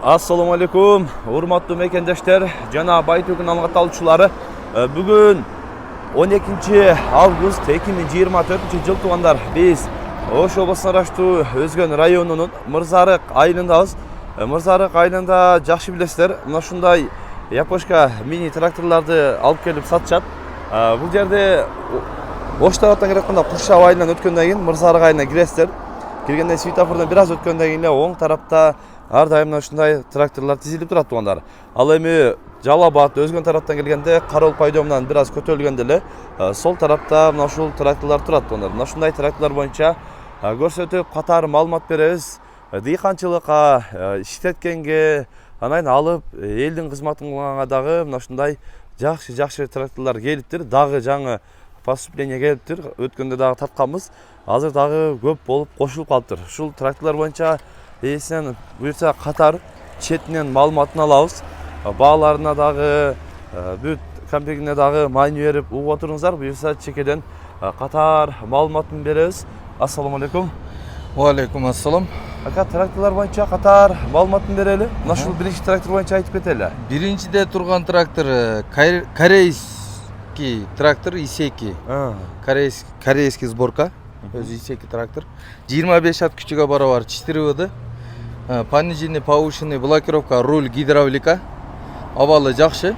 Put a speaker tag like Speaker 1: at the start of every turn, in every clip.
Speaker 1: Assalamu alaikum, урматтуу мекендештер жана Байтөкүн алгат алуучулары. Бүгүн 12 август 2024 жыл туугандар. Биз Ош облусуна ырачтуу Өзгөн районунун Мырзарык айылындабыз. Мырзарык айылында жакшы билесиздер, мына ушундай япошка мини тракторларды алып келип сатышат. Бул жерде Ош тараптан келатканда Куршап айылынан өткөндөн кийин Мырзарык айылына киресиздер. Киргенде светофордон бир аз өткөндөн кийин оң тарапта ар дайым ушундай тракторлар тизилип турат туугандар. Ал эми Жалабат Өзгөн тараптан келгенде Карол пайдомунан бир аз көтөрүлгөндө эле сол тарапта мына ушул тракторлар турат туугандар. Мына ушундай тракторлар боюнча көрсөтүп катар маалымат беребиз. Дыйканчылыкка, иштеткенге, анан алып элдин кызматын кылганга дагы мына ушундай жакшы тракторлар келиптир. Дагы жаңы поступление келиптир. Өткөндө дагы тартканбыз. Азыр дагы көп болуп кошулуп калыптыр. Ушул тракторлар боюнча эсинен буюрса катар четинен маалыматын алабыз. Бааларына дагы бүт комплектине дагы маани берип угуп отуруңуздар. Буюрса чекеден катар маалыматын беребиз. Ассаламу алейкум.
Speaker 2: Ва алейкум ассалам.
Speaker 1: Ака тракторлар боюнча катар маалыматын берели. Мына ушул биринчи трактор боюнча айтып кетели.
Speaker 2: Биринчиде турган трактор корейский трактор Исеки. Корейский сборка. Өзү Исеки трактор. 25 ат күчүгө барабар 4 выды. Пониженный, повышенный, блокировка, руль, гидравлика. Абалы жакшы.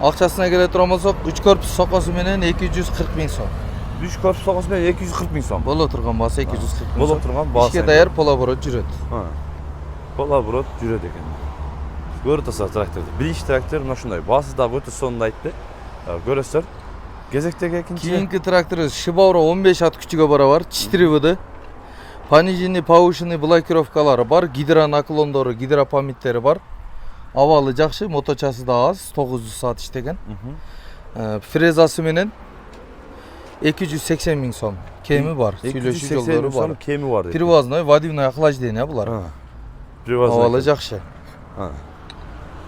Speaker 2: Акчасына келе турган болсок, 3 корпус сокосу менен 240 миң сом.
Speaker 1: 3 корпус сокосу менен 240 миң сом.
Speaker 2: Боло турган баасы 240 миң сом.
Speaker 1: Боло турган баасы.
Speaker 2: Ишке даяр полоборот жүрөт.
Speaker 1: Полоборот жүрөт экен. Көрүп турсаңар тракторду. Биринчи трактор мына ушундай. Баасы дагы өтө сонун айтты. Көрөсүздөр. Кезектеги экинчи.
Speaker 2: Кийинки тракторубуз Шибаура 15 ат күчүгө барабар 4 выды. Пониженный, повышенный блокировкалары бар, гидронаклондору, гидропамиттери бар. Абалы жакшы, моточасы да аз, 900 саат иштеген. Фрезасы менен 280 миң сом. Кеми бар, сүйлөшүү жолдору бар.
Speaker 1: Кеми бар.
Speaker 2: Привозной, водивное охлаждение булар. Абалы жакшы.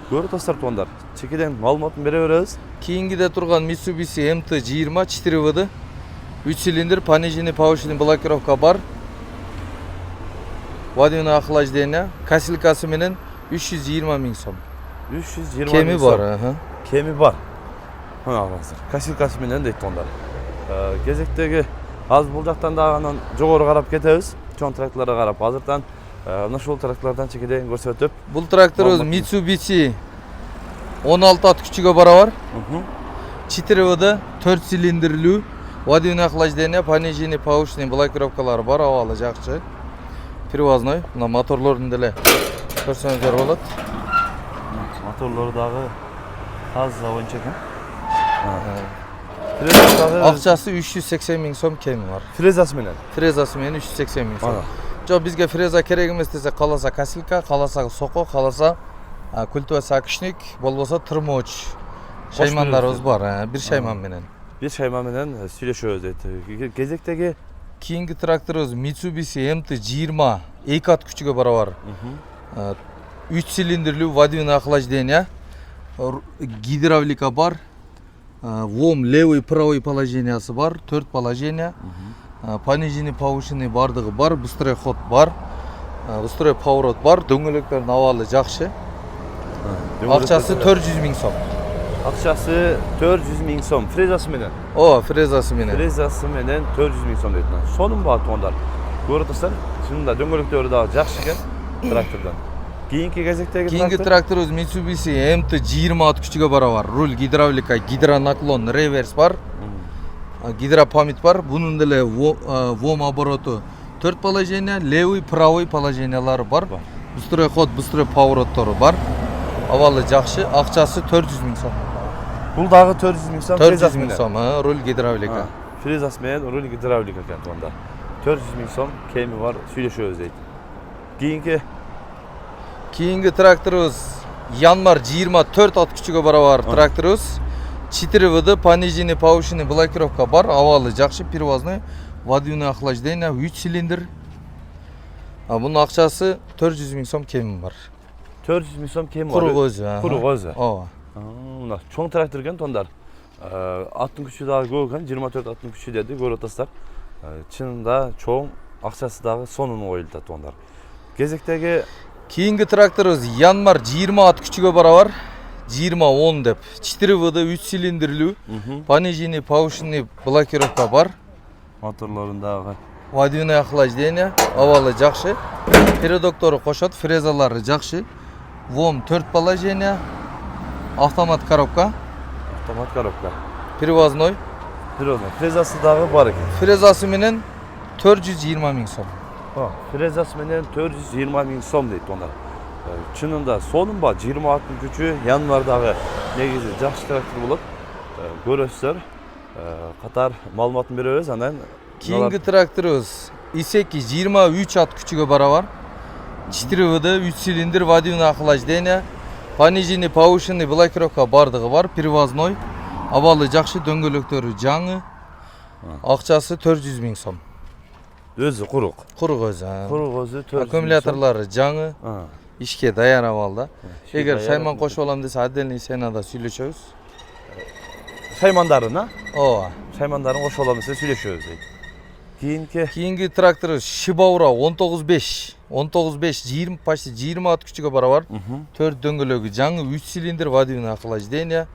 Speaker 1: Көрүп турсаңар туугандар, чекеден маалыматын бере беребиз.
Speaker 2: Кийингиде турган Mitsubishi MT-20 4 выды. 3 цилиндр, пониженный, повышенный блокировка бар. Водивное охлаждение, косилкасы менен 320 миң сом.
Speaker 1: 320 миң сом.
Speaker 2: Кеми бар,
Speaker 1: Кеми бар. Косилкасы менен дейт туугандар. Кезектеги азыр бул жактан дагы анан жогору карап кетебиз. Чоң тракторлорго карап, азыртан мына ушул тракторлордон чекеден көрсөтүп.
Speaker 2: Бул тракторубуз Mitsubishi 16 ат күчүгө барабар. 4 выды, 4 цилиндрлүү, водивное охлаждение, пониженный, повышенный блокировкалары бар, абалы жакшы. Привозной, мына моторлорун деле көрсөңүздөр болот.
Speaker 1: Моторлору дагы таза боюнча экен.
Speaker 2: Акчасы 380 миң сом кеми бар.
Speaker 1: Фрезасы менен.
Speaker 2: Фрезасы менен 380 миң сом. Жок, бизге фреза керек эмес десе, каласа косилка, каласа соко, каласа культовый сакышник, болбосо тырмооч. Шаймандарыбыз бар, бир шайман менен.
Speaker 1: Бир шайман менен сүйлөшөбүз дейт. Кезектеги
Speaker 2: кийинки тракторубуз Mitsubishi MT-20 2 ат күчүгө барабар. 3 цилиндрlүү, водивное охлаждение, гидравлика бар. ВОМ левый правый положениясы бар, 4 положение. Пониженный, повышенный бардыгы бар, быстрый ход бар. Быстрый поворот бар, дөңгөлөктөрдүн абалы жакшы. Акчасы 400 миң сом.
Speaker 1: Акчасы 400 миң сом. Фрезасы менен.
Speaker 2: Фрезасы менен.
Speaker 1: Фрезасы менен 400 миң сом дейт. Сонун баа туугандар. Көрүп турсаңар, чынында дөңгөлөктөрү дагы жакшы экен трактордон. Кийинки кезектеги
Speaker 2: кийинки тракторубуз Mitsubishi MT-20 ат күчүгө барабар. Руль, гидравлика, гидронаклон, реверс бар. Гидропамит бар. Бунун деле ВОМ обороту 4 положение, левый, правый положениялары бар. Быстрый ход, быстрый повороттору бар. Абалы жакшы, акчасы 400 миң сом.
Speaker 1: Бул дагы 400 миң сом.
Speaker 2: 400 миң сом, руль, гидравлика.
Speaker 1: Фрезасы менен руль, гидравлика экен туугандар. 400 миң сом кеми бар, сүйлөшөбүз дейт.
Speaker 2: Кийинки тракторубуз Янмар 24 ат күчүгө барабар тракторубуз. 4 выды, пониженный, повышенный блокировка бар, абалы жакшы, привозной, водивное охлаждение, 3 цилиндр. Бунун акчасы 400 миң сом кеми бар.
Speaker 1: 400 миң сом кеми бар.
Speaker 2: Курук өзү.
Speaker 1: Курук өзү.
Speaker 2: Ооба.
Speaker 1: Мына чоң трактор экен туугандар. Аттын күчү дагы көп экен, 24 аттын күчү деди, көрүп атасыздар. Чынында чоң, акчасы дагы сонун коюлуп атат туугандар. Кезектеги
Speaker 2: Кийинки тракторубуз Янмар 20 ат күчүгө барабар. 20-10 деп. 4 выды 3 цилиндрлүү. Пониженный, повышенный блокировка бар.
Speaker 1: Моторлорундагы
Speaker 2: Водяное охлаждение, авалы жакшы. Передоктору кошот, фрезалары жакшы. ВОМ 4 положение. Автомат коробка.
Speaker 1: Автомат коробка.
Speaker 2: Привозной.
Speaker 1: Фрезасы дагы бар экен.
Speaker 2: Фрезасы менен 420 000 сом.
Speaker 1: Фрезасы менен 420 000 сом дейт onlar. Чынында сонун ба 20 аттын күчү Янмардагы негизи жакшы трактор болот. Көрөсүздөр. Катар маалыматын беребиз, анан
Speaker 2: Кийинки тракторубуз Исеки 23 ат күчүгө барабар. 4 выды 3 цилиндр, водяное охлаждение, пониженный, повышенный блокировка бардыгы бар, привозной. Абалы жакшы, дөңгөлөктөрү жаңы. Акчасы 400 000 сом.
Speaker 1: өзү курук.
Speaker 2: Курук өзү.
Speaker 1: Курук өзү 400 000 сом.
Speaker 2: Аккумуляторлары жаңы. Ишке даяр абалда. Эгер
Speaker 1: даяр
Speaker 2: шайман кошуп алам десе, отдельный ценада сүйлөшөбүз.
Speaker 1: Шаймандарын,
Speaker 2: Ооба.
Speaker 1: Шаймандарын кошуп алам десе сүйлөшөбүз дейт.
Speaker 2: Кийинки тракторубуз Шибаура 19.5. 19.5 почти 20 ат күчүгө барабар. 4 дөңгөлөгү жаңы, 3 цилиндр, водяное охлаждение,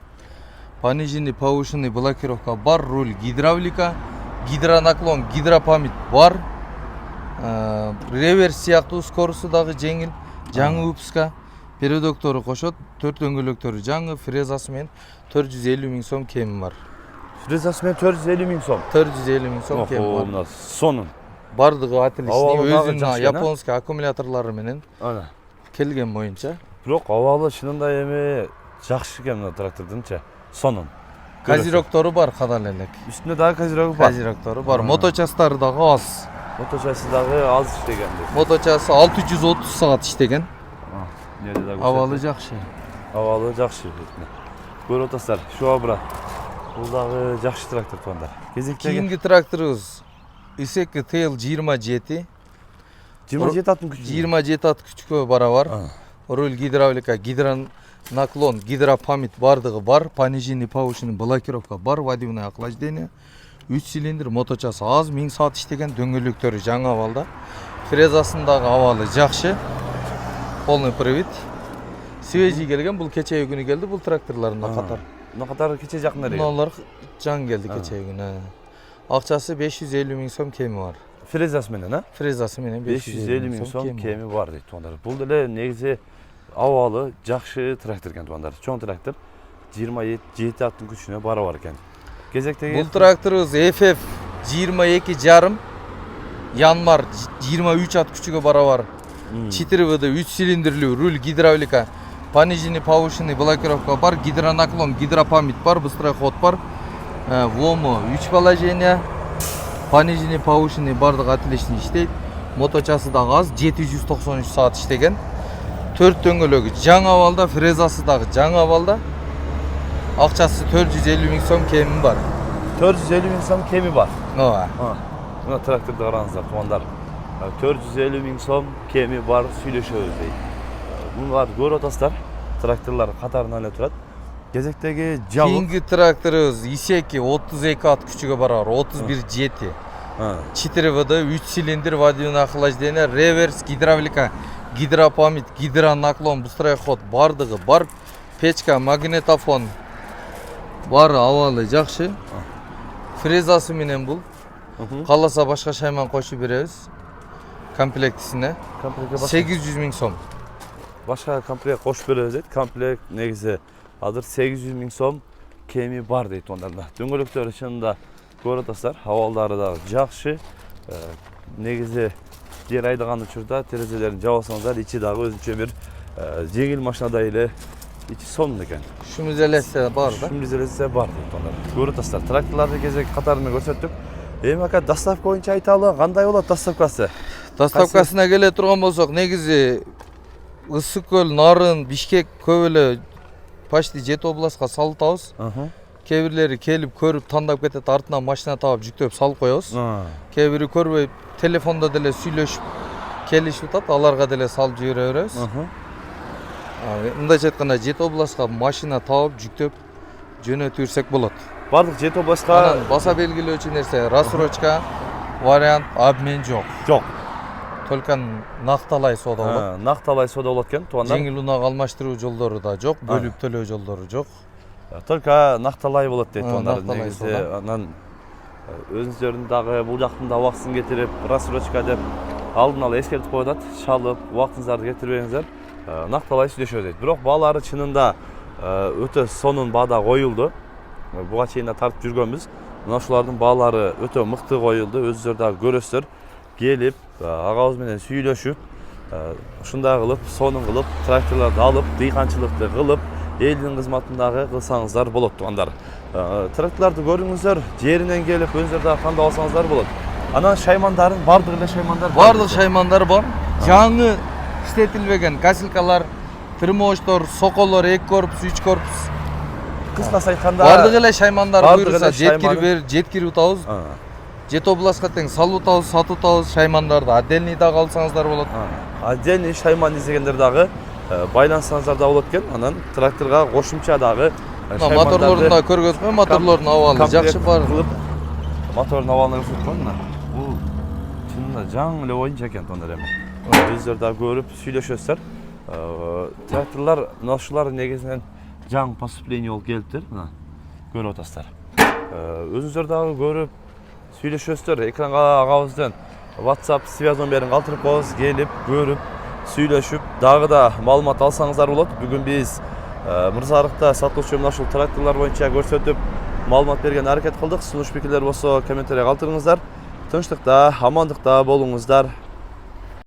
Speaker 2: пониженный, повышенный блокировка бар, руль гидравлика, гидронаклон, гидропамит бар. Реверс сыяктуу скоросу дагы жеңил, жаңы выпуска. Передоктору кошот, 4 дөңгөлөктөрү жаңы, фрезасы менен 450 000 сом кеми бар.
Speaker 1: Фрезасы менен 450 000 сом.
Speaker 2: 450 000 сом кеми бар.
Speaker 1: Мына сонун.
Speaker 2: Бардыгы отличный, өзүнүн
Speaker 1: жакшы,
Speaker 2: японский аккумуляторлору менен келген боюнча.
Speaker 1: Бирок абалы чынында эми жакшы экен мына трактордунча. Сонун.
Speaker 2: Козироктору бар кадан элек.
Speaker 1: Үстүнө дагы козирогу бар.
Speaker 2: Козироктору бар. Моточастары дагы аз.
Speaker 1: Моточасы дагы аз иштеген.
Speaker 2: Моточасы 630 саат иштеген. Абалы жакшы.
Speaker 1: Абалы жакшы. Көрүп атасыздар, шуга бара. Бул дагы жакшы трактор тугандар.
Speaker 2: Кийинки тракторубуз Исеки TL 27.
Speaker 1: 27 аттын күчү.
Speaker 2: 27 ат күчкө барабар. Руль гидравлика, гидронаклон, гидропамит бардыгы бар, пониженный, повышенный блокировка бар, водяное охлаждение, 3 цилиндр, моточасы аз, 1000 саат иштеген, дөңгөлөктөрү жаңы абалда. Фрезасындагы абалы жакшы. Полный привод. Свежий келген, бул кечеги күнү келди, бул тракторларында катар.
Speaker 1: Мына катары кече жакын эле.
Speaker 2: Мыналар жаңы келди кечеги күнү. Акчасы 550 000 сом кеми бар.
Speaker 1: Фрезасы менен,
Speaker 2: Фрезасы менен
Speaker 1: 550 000 сом кеми бар дейт тугандар. Бул деле негизи абалы жакшы трактор экен тугандар. Чоң трактор 27 аттын күчүнө барабар экен. Кезектеги
Speaker 2: бул тракторубуз FF 22,5, Янмар 23 ат күчүгө барабар. 4 выды 3 цилиндрлүү, руль гидравлика, пониженный, повышенный блокировка бар, гидронаклон, гидропамит бар, быстрый ход бар. ВОМу 3 положение, пониженный, повышенный бардыгы отличный иштейт. Моточасы дагы аз, 793 саат иштеген. 4 дөңгөлөгү жаңы абалда, фрезасы дагы жаңы абалда. Акчасы 450 000 сом кеми бар.
Speaker 1: 450 000 сом кеми бар.
Speaker 2: Ооба.
Speaker 1: Мына тракторду караңыздар тугандар. 450 000 сом кеми бар, сүйлөшөбүз дейт. Муну көрүп атасыздар. Тракторлор катарынан эле турат. Кезектеги жабык.
Speaker 2: Кийинки тракторубуз Исеки 32 ат күчүгө барабар, 31,7. 4 выды, 3 цилиндр, водяное охлаждение, реверс, гидравлика, гидропамит, гидронаклон, быстрый ход бардыгы бар. Печка, магнитофон бар, абалы жакшы. Фрезасы менен бул. Кааласа башка шайман кошуп беребиз. Комплектисине 800 000 сом.
Speaker 1: Башка комплект кошуп беребиз дейт. Комплект негизи азыр 800 000 сом кеми бар дейт ондарда. Дөңгөлөктөрү чынында көрүп атасыздар. Абалдары да жакшы. Негизи жер айдаган учурда терезелерин жабасаңыздар, ичи дагы өзүнчө бир жеңил машинадай эле ичи сонун экен.
Speaker 2: Шумуз элесе бар да.
Speaker 1: Шумуз элесе бар дейт ондар. Көрүп атасыздар. Тракторларды кезек катарында көрсөттүк. Эми ака доставка боюнча айталы, кандай болот доставкасы?
Speaker 2: Доставкасына келе турган болсок, негизи Ысык көл, Нарын, Бишкек көп эле почти 7 областка салытабыз. Кээ бирлери келип көрүп тандап кетет, артынан машина таап жүктөп салып коебуз. Кээ бири көрбөй телефондо деле сүйлөшүп келишип атат, аларга деле салып жибере беребиз. Мындайча айтканда 7 областка машина таап жүктөп жөнөтүп берсек болот.
Speaker 1: Бардык 7 областка
Speaker 2: анан баса белгилөөчү нерсе рассрочка, вариант, обмен жок.
Speaker 1: Жок.
Speaker 2: только накталай соода болот.
Speaker 1: Накталай соода болот экен туугандар.
Speaker 2: Жеңил унак алмаштыруу жолдору да жок, бөлүп төлөө жолдору жок.
Speaker 1: Только накталай болот дейт туугандар.
Speaker 2: Накталай
Speaker 1: Негизи
Speaker 2: соода.
Speaker 1: анан өзүңүздөрдүн дагы бул жактын да убактысын кетирип, рассрочка деп алдын ала эскертип коюлат. Шалып, убактыңыздарды кетирбеңиздер. Накталай сүйлөшөбүз дейт. Бирок баалары чынында өтө сонун баада коюлду. Буга чейин да тартып жүргөнбүз. Мына ушулардын баалары өтө мыкты коюлду. Өзүңүздөр дагы көрөсүздөр. Келип, агабыз менен сүйлөшүп, ушундай кылып, сонун кылып, тракторлорду алып, дыйканчылыкты кылып, элдин кызматындагы кылсаңыздар болот туугандар. Тракторлорду көрүңүздөр, жеринен келип, өзүңүздөр дагы тандап алсаңыздар болот. Анан шаймандарын бардык эле шаймандар
Speaker 2: Бардык шаймандар бар. Жаңы иштетилбеген касилкалар, тырмооштор, соколор 2 корпус, 3 корпус.
Speaker 1: кыскасы айтканда
Speaker 2: Бардык эле шаймандар
Speaker 1: бардык
Speaker 2: буйруса
Speaker 1: эле
Speaker 2: жеткирип атабыз. Жет областка тең салып атабыз, сатып атабыз шаймандарды. Отдельный дагы алсаңыздар болот.
Speaker 1: Отдельный шайман издегендер дагы байлансаңыздар да болот экен. Анан тракторга кошумча дагы
Speaker 2: Моторлорун да көргөзмө, моторлордун абалы жакшы бар.
Speaker 1: Мотордун абалын көрсөтүп койгон мына. Бул чынында жаңы эле оюнчу экен тондар эми. Өзүлөр дагы көрүп сүйлөшөсүздөр. Тракторлор мына ушулар негизинен жаңы поступление болуп келиптир. Мына көрүп атасыздар. Өзүңүздөр дагы көрүп сүйлөшөсүздөр. Экранга агабыздын WhatsApp связь номерин калтырып коебуз. Келип, көрүп, сүйлөшүп, дагы да маалымат алсаңыздар болот. Бүгүн биз Мырзарыкта сатылуучу мына ушул тракторлор боюнча көрсөтүп, маалымат берген аракет кылдык. Сунуш пикирлер болсо комментарий калтырыңыздар. Тынчтыкта, амандыкта болуңуздар.